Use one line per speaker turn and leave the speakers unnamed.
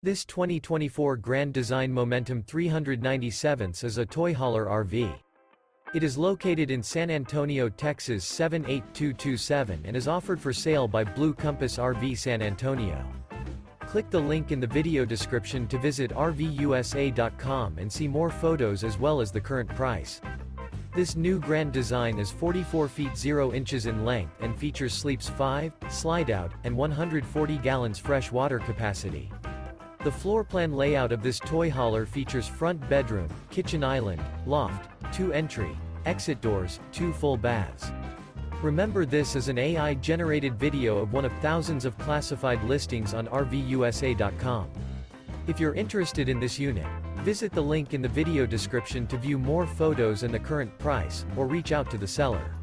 This 2024 Grand Design Momentum 397 is a toy hauler RV. It is located in San Antonio, Texas 78227 and is offered for sale by Blue Compass RV San Antonio. Click the link in the video description to visit RVUSA.com and see more photos as well as the current price. This new Grand Design is 44 feet 0 inches in length and features sleeps 5, slide-out, and 140 gallons fresh water capacity. The floor plan layout of this toy hauler features front bedroom, kitchen island, loft, 2 entry, exit doors, 2 full baths. Remember, this is an AI-generated video of one of thousands of classified listings on RVUSA.com. If you're interested in this unit, visit the link in the video description to view more photos and the current price, or reach out to the seller.